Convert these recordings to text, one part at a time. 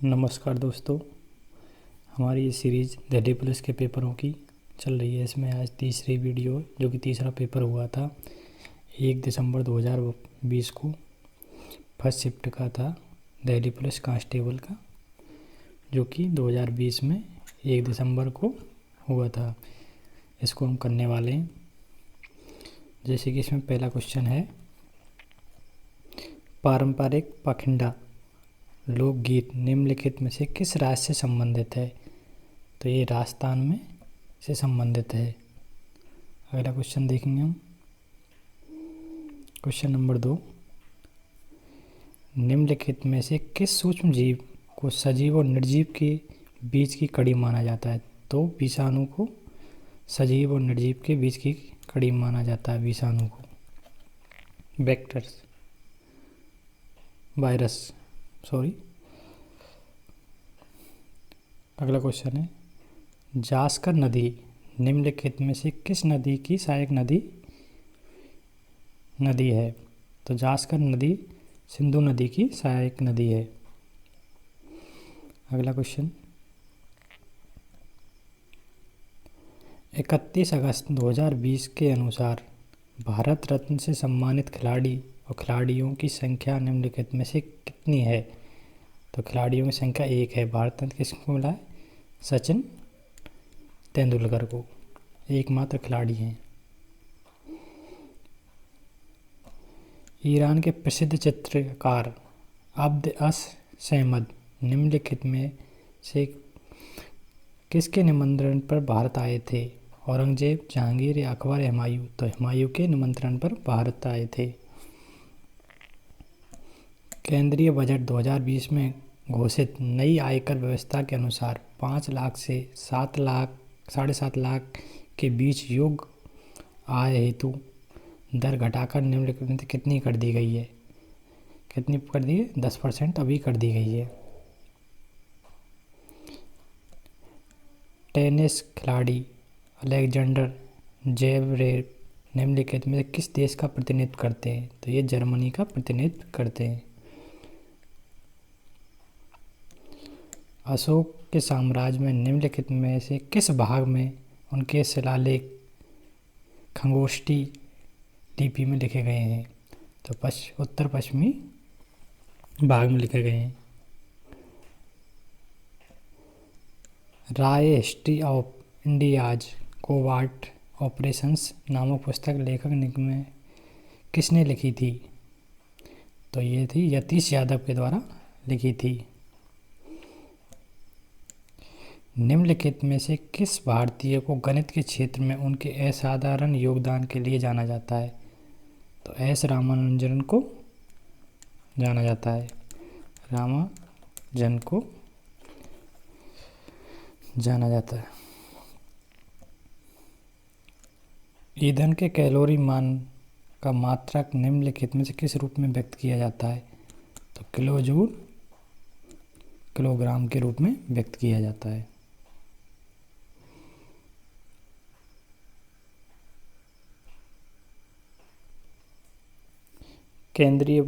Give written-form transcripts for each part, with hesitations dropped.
नमस्कार दोस्तों, हमारी ये सीरीज़ दिल्ली पुलिस के पेपरों की चल रही है। इसमें आज तीसरी वीडियो जो कि तीसरा पेपर हुआ था 1 दिसंबर 2020 को फर्स्ट शिफ्ट का था दिल्ली पुलिस कांस्टेबल का, जो कि 2020 में 1 दिसंबर को हुआ था। इसको हम करने वाले हैं। जैसे कि इसमें पहला क्वेश्चन है, पारंपरिक पाखंडा लोकगीत निम्नलिखित में से किस राज्य से संबंधित है? तो ये राजस्थान में से संबंधित है। अगला क्वेश्चन देखेंगे हम। क्वेश्चन नंबर 2, निम्नलिखित में से किस सूक्ष्म जीव को सजीव और निर्जीव के बीच की कड़ी माना जाता है? तो विषाणु को सजीव और निर्जीव के बीच की कड़ी माना जाता है। विषाणु को वायरस। अगला क्वेश्चन है, जास्कर नदी निम्नलिखित में से किस नदी की सहायक नदी है? तो जास्कर नदी सिंधु नदी की सहायक नदी है। अगला क्वेश्चन, 31 अगस्त 2020 के अनुसार भारत रत्न से सम्मानित खिलाड़ी और खिलाड़ियों की संख्या निम्नलिखित में से कितनी है? तो खिलाड़ियों की संख्या 1 है। भारत रत्न किसको मिला है? सचिन तेंदुलकर को, एकमात्र खिलाड़ी हैं। ईरान के प्रसिद्ध चित्रकार अब्द अस सहमद निम्नलिखित में से किसके निमंत्रण पर भारत आए थे? औरंगजेब, जहांगीर या अकबर, हुमायूं? तो हुमायूं के निमंत्रण पर भारत आए थे। केंद्रीय बजट 2020 में घोषित नई आयकर व्यवस्था के अनुसार 5 लाख से 7.5 लाख के बीच योग्य आय हेतु दर घटाकर निम्नलिखित में कितनी कर दी गई है? कितनी कर दी है? 10% अभी कर दी गई है। टेनिस खिलाड़ी अलेक्जेंडर ज़्वेरेव निम्नलिखित में किस देश का प्रतिनिधित्व करते हैं? तो ये जर्मनी का प्रतिनिधित्व करते हैं। अशोक के साम्राज्य में निम्नलिखित में से किस भाग में उनके शिलालेख खंगोष्ठी लिपि में लिखे गए हैं? तो उत्तर पश्चिमी भाग में लिखे गए हैं। राय हिस्ट्री ऑफ इंडियाज कोवार्ट ऑपरेशंस नामक पुस्तक लेखक में किसने लिखी थी? तो ये थी यतीश यादव के द्वारा लिखी थी। निम्नलिखित में से किस भारतीय को गणित के क्षेत्र में उनके असाधारण योगदान के लिए जाना जाता है? तो एस रामानुजन को जाना जाता है। रामानुजन को जाना जाता है। ईंधन के कैलोरी मान का मात्रक निम्नलिखित में से किस रूप में व्यक्त किया जाता है? तो किलोजूल किलोग्राम के रूप में व्यक्त किया जाता है। केंद्रीय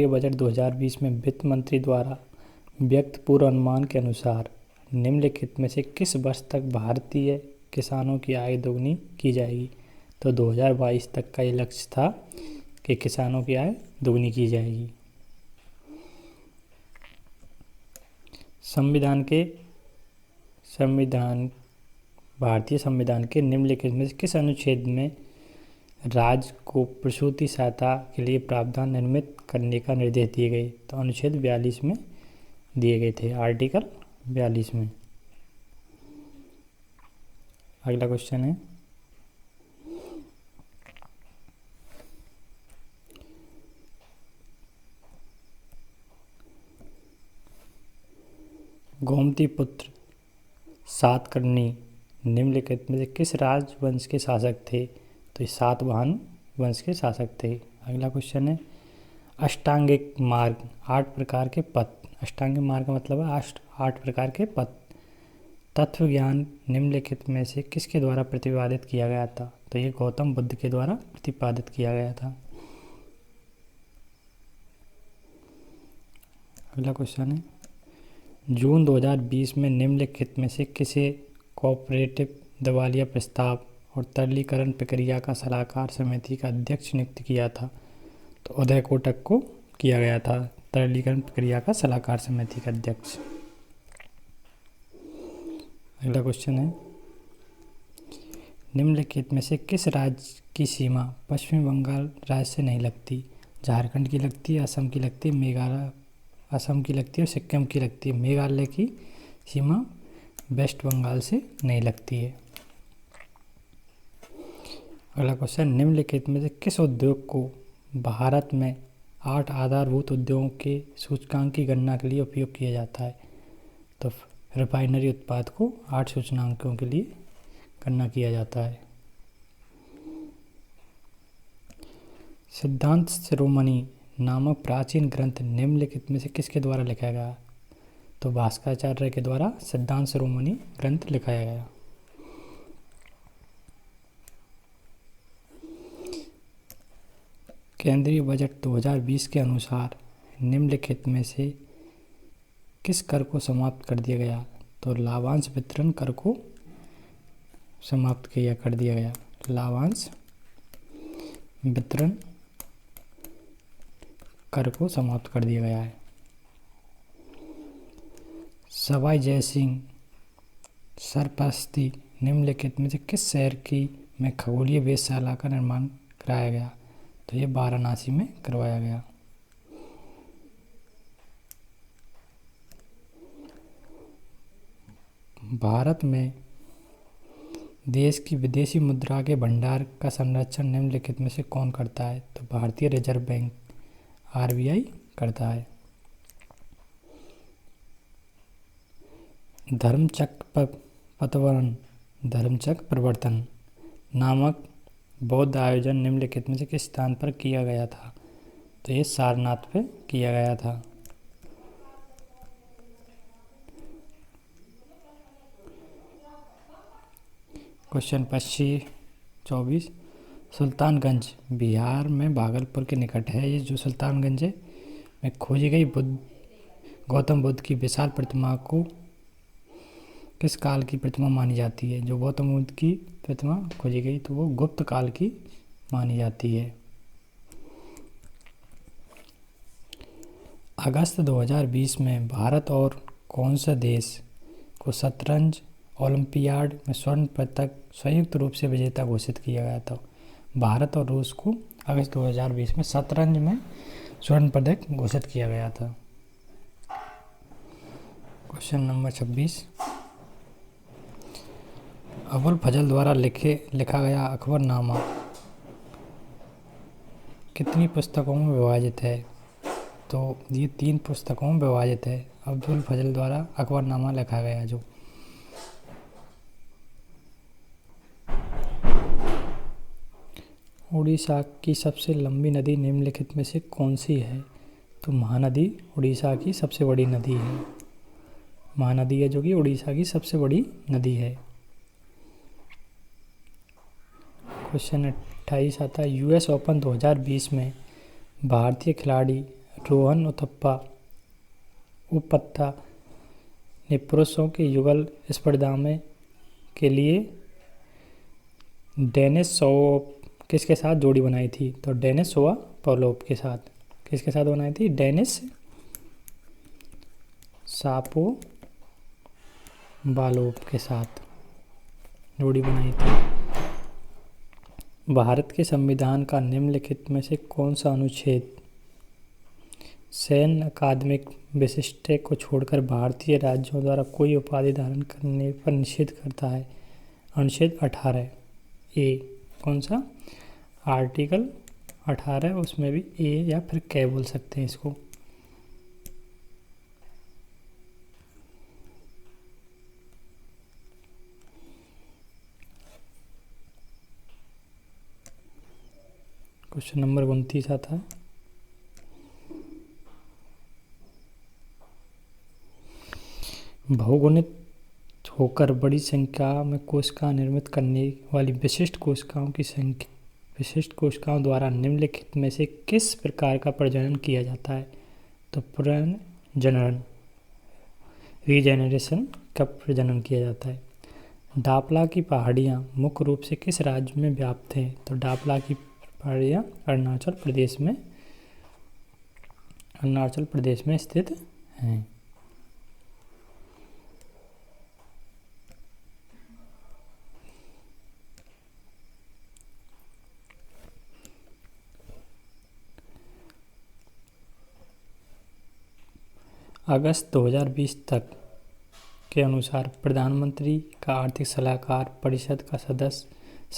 बजट 2020 में वित्त मंत्री द्वारा व्यक्त पूर्वानुमान के अनुसार निम्नलिखित में से किस वर्ष तक भारतीय किसानों की आय दोगुनी की जाएगी? तो 2022 तक का ये लक्ष्य था कि किसानों की आय दोगुनी की जाएगी। भारतीय संविधान के निम्नलिखित में से किस अनुच्छेद में राज्य को प्रसूति सहायता के लिए प्रावधान निर्मित करने का निर्देश दिए गए? तो अनुच्छेद 42 में दिए गए थे, आर्टिकल 42 में। अगला क्वेश्चन है, गोमती पुत्र सातकर्णी निम्नलिखित में से किस राजवंश के शासक थे? तो ये सातवाहन वंश के शासक थे। अगला क्वेश्चन है, अष्टांगिक मार्ग 8 प्रकार के पथ। अष्टांगिक मार्ग का मतलब है 8 प्रकार के पथ। तत्व ज्ञान निम्नलिखित में से किसके द्वारा प्रतिपादित किया गया था? तो ये गौतम बुद्ध के द्वारा प्रतिपादित किया गया था। अगला क्वेश्चन है, जून 2020 में निम्नलिखित में से किसे कोऑपरेटिव दिवालिया प्रस्ताव और तरलीकरण प्रक्रिया का सलाहकार समिति का अध्यक्ष नियुक्त किया था? तो उदय कोटक को किया गया था तरलीकरण प्रक्रिया का सलाहकार समिति का अध्यक्ष। अगला क्वेश्चन है, निम्नलिखित में से किस राज्य की सीमा पश्चिम बंगाल राज्य से नहीं लगती? झारखंड की लगती है, असम की लगती है, मेघालय असम की लगती है और सिक्किम की लगती है। मेघालय की सीमा वेस्ट बंगाल से नहीं लगती है। अगला क्वेश्चन, निम्नलिखित में से किस उद्योग को भारत में 8 आधारभूत उद्योगों के सूचकांक की गणना के लिए उपयोग किया जाता है? तो रिफाइनरी उत्पाद को 8 सूचकांकों के लिए गणना किया जाता है। सिद्धांत शिरोमणि नामक प्राचीन ग्रंथ निम्नलिखित में से किसके द्वारा लिखा गया? तो भास्कराचार्य के द्वारा सिद्धांत शिरोमणि ग्रंथ लिखाया गया। केंद्रीय बजट 2020 के अनुसार निम्नलिखित में से किस कर को समाप्त कर दिया गया? तो लाभांश वितरण कर को समाप्त कर दिया गया। लाभांश वितरण कर को समाप्त कर दिया गया है। सवाई जयसिंह सरपस्ती निम्नलिखित में से किस शहर की में खगोलीय वेधशाला का निर्माण कराया गया? तो ये वाराणसी में करवाया गया। भारत में देश की विदेशी मुद्रा के भंडार का संरक्षण निम्नलिखित में से कौन करता है? तो भारतीय रिजर्व बैंक RBI करता है। धर्मचक्र प्रवर्तन नामक बौद्ध आयोजन निम्नलिखित में से किस स्थान पर किया गया था? तो ये सारनाथ पे किया गया था। क्वेश्चन 25-24, सुल्तानगंज बिहार में भागलपुर के निकट है। ये जो सुल्तानगंज है में खोजी गई गौतम बुद्ध की विशाल प्रतिमा को किस काल की प्रतिमा मानी जाती है? जो गौतम बुद्ध की प्रतिमा खोजी गई तो वो गुप्त काल की मानी जाती है। अगस्त 2020 में भारत और कौन सा देश को शतरंज ओलंपियाड में स्वर्ण पदक संयुक्त रूप से विजेता घोषित किया गया था? भारत और रूस को अगस्त 2020 में शतरंज में स्वर्ण पदक घोषित किया गया था। क्वेश्चन नंबर 26, अबुल फजल द्वारा लिखा गया अकबरनामा कितनी पुस्तकों में विभाजित है? तो ये 3 पुस्तकों में विभाजित है। अबुल फजल द्वारा अकबरनामा लिखा गया जो। उड़ीसा की सबसे लंबी नदी निम्नलिखित में से कौन सी है? तो महानदी उड़ीसा की सबसे बड़ी नदी है। महानदी है जो कि उड़ीसा की सबसे बड़ी नदी है। क्वेश्चन 28 आता है, US ओपन 2020 में भारतीय खिलाड़ी रोहन उपाध्याय ने पुरुषों के युगल स्पर्धा में के लिए डेनिस किसके साथ जोड़ी बनाई थी? तो डेनिस शापोवालोव के साथ। किसके साथ बनाई थी? डेनिस शापोवालोव के साथ जोड़ी बनाई थी। भारत के संविधान का निम्नलिखित में से कौन सा अनुच्छेद सैन्य अकादमिक विशिष्टता को छोड़कर भारतीय राज्यों द्वारा कोई उपाधि धारण करने पर निषेध करता है? अनुच्छेद 18A। कौन सा? आर्टिकल 18, उसमें भी ए या फिर के बोल सकते हैं इसको। क्वेश्चन नंबर 29 आता है, बहुगुणित होकर बड़ी संख्या में कोशिका निर्मित करने वाली विशिष्ट कोशिकाओं द्वारा निम्नलिखित में से किस प्रकार का प्रजनन किया जाता है? तो पुनर्जनन रीजेनरेशन कब प्रजनन किया जाता है? डापला की पहाड़ियाँ मुख्य रूप से किस राज्य में व्याप्त हैं? तो डापला की पहाड़ियाँ अरुणाचल प्रदेश में स्थित हैं। अगस्त 2020 तक के अनुसार प्रधानमंत्री का आर्थिक सलाहकार परिषद का सदस्य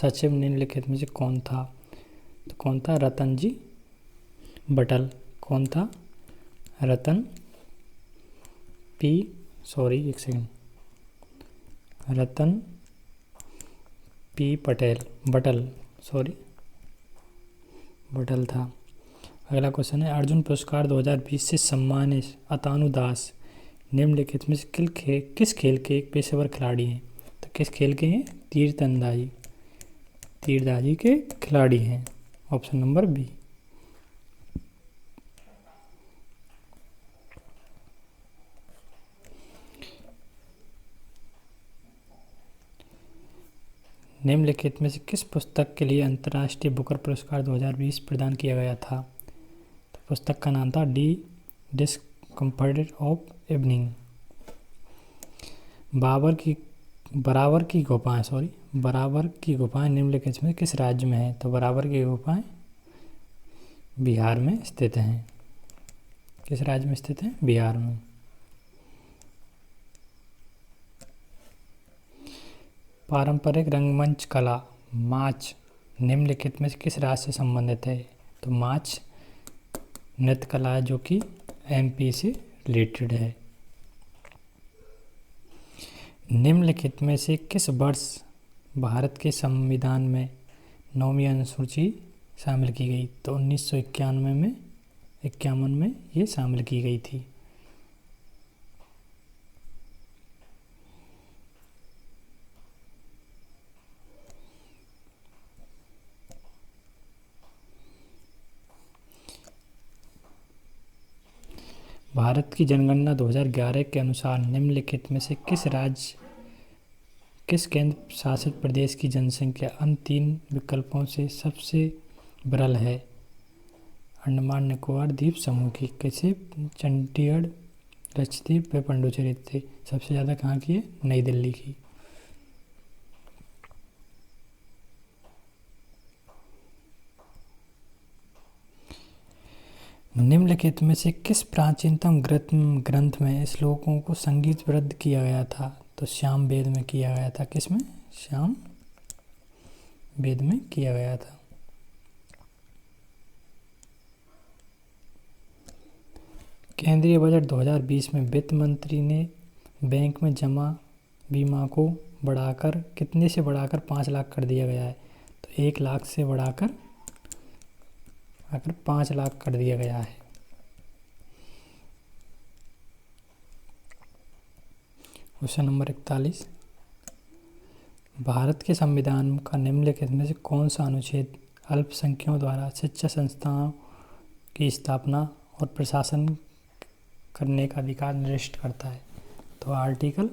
सचिव निम्नलिखित में से कौन था? तो कौन था? रतन जी बटल। कौन था? रतन पी बटल था। अगला क्वेश्चन है, अर्जुन पुरस्कार 2020 से सम्मानित अतानु दास निम्नलिखित में से किस खेल के एक पेशेवर खिलाड़ी हैं? तो किस खेल के हैं? तीरंदाजी के खिलाड़ी हैं। Option number B. निम्नलिखित में से किस पुस्तक के लिए अंतर्राष्ट्रीय बुकर पुरस्कार 2020 प्रदान किया गया था? तो पुस्तक का नाम था दी डिस्कम्फर्ट ऑफ इवनिंग। बराबर की गुफाएं निम्नलिखित में किस राज्य में है? तो बराबर की गुफाएं बिहार में स्थित हैं। किस राज्य में स्थित हैं? बिहार में। पारंपरिक रंगमंच कला माच निम्नलिखित में से किस राज्य से संबंधित है? तो माच नृत्य कला है जो कि एमपी से रिलेटेड है। निम्नलिखित में से किस वर्ष भारत के संविधान में 9वीं अनुसूची शामिल की गई? तो 1951 में ये शामिल की गई थी। भारत की जनगणना 2011 के अनुसार निम्नलिखित में से किस केंद्र शासित प्रदेश की जनसंख्या अन्य 3 विकल्पों से सबसे विरल है? अंडमान निकोबार द्वीप समूह की। कैसे? चंडीगढ़, लक्षद्वीप व पुडुचेरी थे। सबसे ज़्यादा कहाँ की है? नई दिल्ली की। निम्नलिखित में से किस प्राचीनतम ग्रंथ में श्लोकों को संगीतबद्ध किया गया था? तो श्याम वेद में किया गया था। किसमें? श्याम वेद में किया गया था। केंद्रीय बजट 2020 में वित्त मंत्री ने बैंक में जमा बीमा को बढ़ाकर कितने से बढ़ाकर 5 लाख कर दिया गया है? तो 1 लाख से बढ़ाकर 5 लाख कर दिया गया है। क्वेश्चन नंबर 41, भारत के संविधान का निम्नलिखित में से कौन सा अनुच्छेद अल्पसंख्यकों द्वारा शिक्षा संस्थाओं की स्थापना और प्रशासन करने का अधिकार निर्दिष्ट करता है? तो आर्टिकल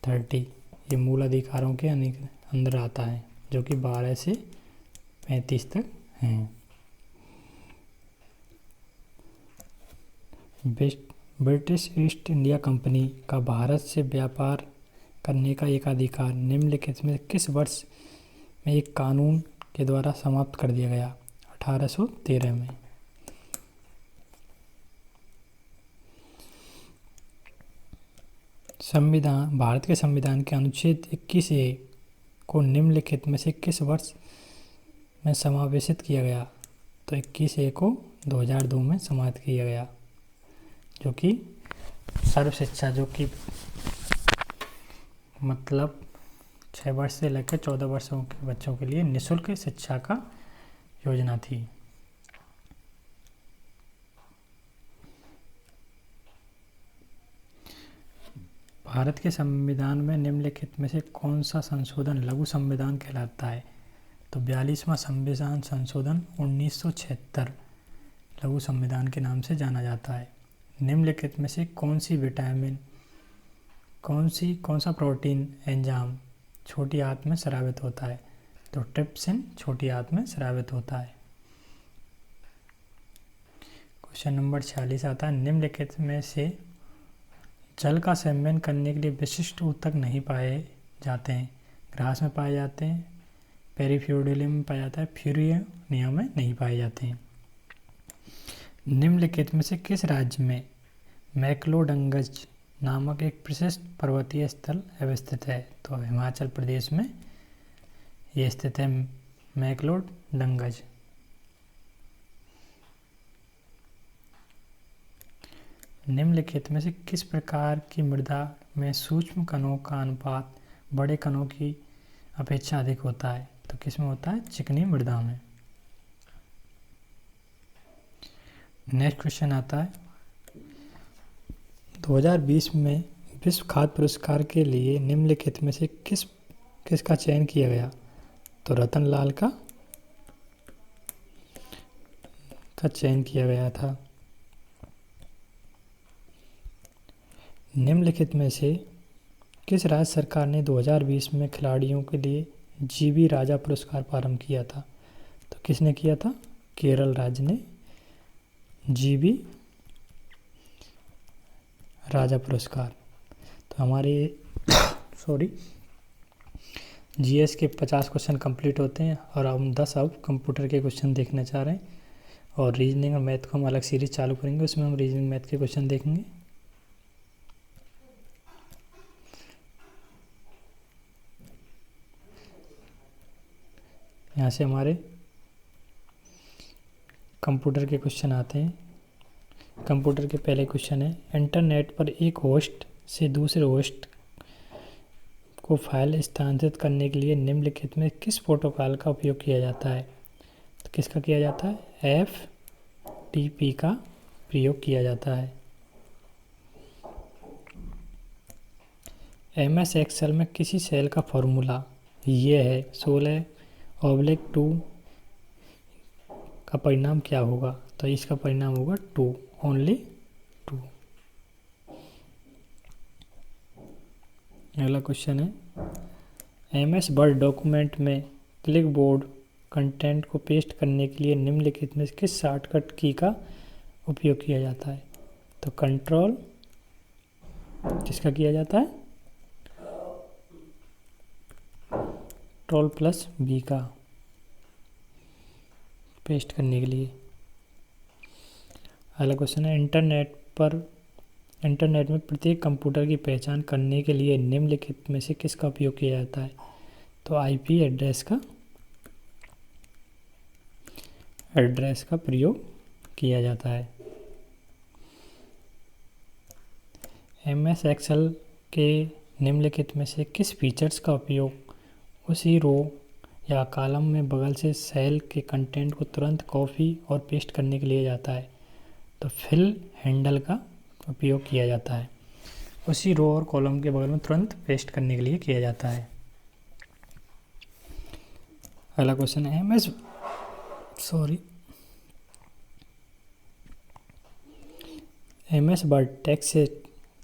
30 ये मूल अधिकारों के अंदर आता है जो कि 12 से 35 तक हैं। ब्रिटिश ईस्ट इंडिया कंपनी का भारत से व्यापार करने का एक अधिकार निम्नलिखित में किस वर्ष में एक कानून के द्वारा समाप्त कर दिया गया? 1813 में। भारत के संविधान के अनुच्छेद 21A को निम्नलिखित में से किस वर्ष में समावेशित किया गया? तो 21A को 2002 में समाप्त किया गया, जो कि सर्व शिक्षा जो कि मतलब 6 वर्ष से लेकर 14 वर्षों के बच्चों के लिए निःशुल्क शिक्षा का योजना थी। भारत के संविधान में निम्नलिखित में से कौन सा संशोधन लघु संविधान कहलाता है? तो 42वां संविधान संशोधन 1976 लघु संविधान के नाम से जाना जाता है। निम्नलिखित में से कौन सी विटामिन, कौन सा प्रोटीन एंजाइम छोटी आंत में स्रावित होता है? तो ट्रिप्सिन छोटी आंत में स्रावित होता है। क्वेश्चन नंबर 46 आता है, निम्नलिखित में से जल का संचयन करने के लिए विशिष्ट ऊतक नहीं पाए जाते हैं। ग्रास में पाए जाते हैं, पेरिफ्यूडियम में पाया जाता है, फ्यूरिनिया में नहीं पाए जाते हैं। निम्नलिखित में से किस राज्य में मैक्लोडगंज नामक एक प्रसिद्ध पर्वतीय स्थल अवस्थित है? तो हिमाचल प्रदेश में ये स्थित है मैक्लोडगंज। निम्नलिखित में से किस प्रकार की मृदा में सूक्ष्म कणों का अनुपात बड़े कणों की अपेक्षा अधिक होता है? तो किस में होता है? चिकनी मृदा में। नेक्स्ट क्वेश्चन आता है, 2020 में विश्व खाद्य पुरस्कार के लिए निम्नलिखित में से किसका चयन किया गया? तो रतन लाल का चयन किया गया था। निम्नलिखित में से किस राज्य सरकार ने 2020 में खिलाड़ियों के लिए जीबी राजा पुरस्कार प्रारंभ किया था? तो किसने किया था? केरल राज्य ने जीबी राजा पुरस्कार। तो हमारे जीएस के 50 क्वेश्चन कंप्लीट होते हैं और हम 10 अब कंप्यूटर के क्वेश्चन देखना चाह रहे हैं। और रीजनिंग और मैथ को हम अलग सीरीज चालू करेंगे, उसमें हम रीजनिंग मैथ के क्वेश्चन देखेंगे। यहाँ से हमारे कंप्यूटर के क्वेश्चन आते हैं। कंप्यूटर के पहले क्वेश्चन है, इंटरनेट पर एक होस्ट से दूसरे होस्ट को फाइल स्थानांतरित करने के लिए निम्नलिखित में किस प्रोटोकॉल का उपयोग किया जाता है? तो किसका किया जाता है? FTP का प्रयोग किया जाता है। MS एक्सेल में किसी सेल का फॉर्मूला ये है 16/2 का परिणाम क्या होगा? तो इसका परिणाम होगा 2, ओनली 2। अगला क्वेश्चन है, MS वर्ड डॉक्यूमेंट में क्लिपबोर्ड कंटेंट को पेस्ट करने के लिए निम्नलिखित में किस शॉर्टकट की का उपयोग किया जाता है? तो कंट्रोल किसका किया जाता है? Ctrl+V का पेस्ट करने के लिए। अगला क्वेश्चन है, इंटरनेट में प्रत्येक कंप्यूटर की पहचान करने के लिए निम्नलिखित में से किसका उपयोग किया जाता है? तो IP एड्रेस का प्रयोग किया जाता है। MS एक्सेल के निम्नलिखित में से किस फीचर्स का उपयोग उसी रो या कॉलम में बगल से सेल के कंटेंट को तुरंत कॉपी और पेस्ट करने के लिए जाता है? तो फिल हैंडल का उपयोग किया जाता है, उसी रो और कॉलम के बगल में तुरंत पेस्ट करने के लिए किया जाता है। अगला क्वेश्चन है, MS वर्ड टेक्स्ट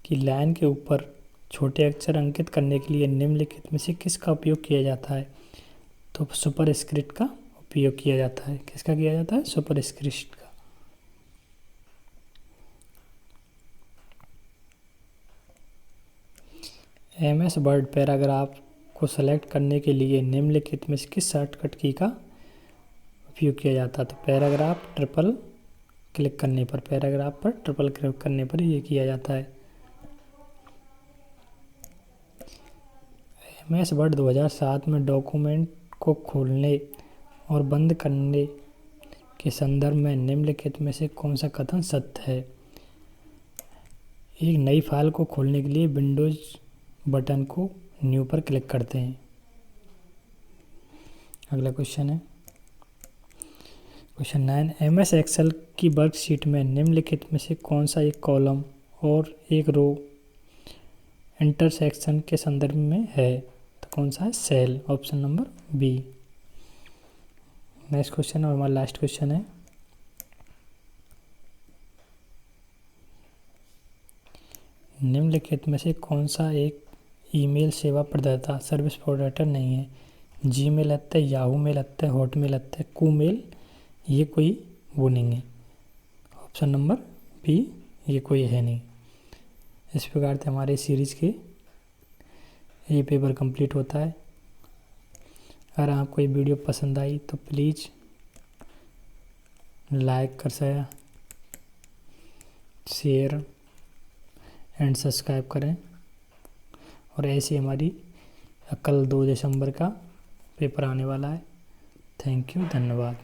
की लाइन के ऊपर छोटे अक्षर अंकित करने के लिए निम्नलिखित में से किसका उपयोग किया जाता है? तो सुपरस्क्रिप्ट का उपयोग किया जाता है। किसका किया जाता है? सुपरस्क्रिप्ट का। MS वर्ड पैराग्राफ को सेलेक्ट करने के लिए निम्नलिखित में से किस शॉर्टकट की का उपयोग किया जाता है? तो पैराग्राफ पर ट्रिपल क्लिक करने पर ये किया जाता है। MS वर्ड 2007 में डॉक्यूमेंट को खोलने और बंद करने के संदर्भ में निम्नलिखित में से कौन सा कथन सत्य है? एक नई फाइल को खोलने के लिए विंडोज बटन को न्यू पर क्लिक करते हैं। अगला क्वेश्चन है, क्वेश्चन 9, MS एक्सेल की वर्कशीट में निम्नलिखित में से कौन सा एक कॉलम और एक रो इंटरसेक्शन के संदर्भ में है? तो कौन सा है? Cell, option number B. Next question और हमारा लास्ट क्वेश्चन है, निम्नलिखित में से कौन सा एक ईमेल सेवा प्रदाता सर्विस प्रोवाइडर नहीं है? जीमेल आता है, याहू मेल आता है, हॉटमेल आता है, कूमेल, ये कोई वो नहीं है। ऑप्शन नंबर बी, ये कोई है नहीं। इस प्रकार से हमारे सीरीज़ के ये पेपर कंप्लीट होता है। अगर आपको ये वीडियो पसंद आई तो प्लीज़ लाइक कर शेयर एंड सब्सक्राइब करें। और ऐसी हमारी कल 2 दिसंबर का पेपर आने वाला है। थैंक यू, धन्यवाद।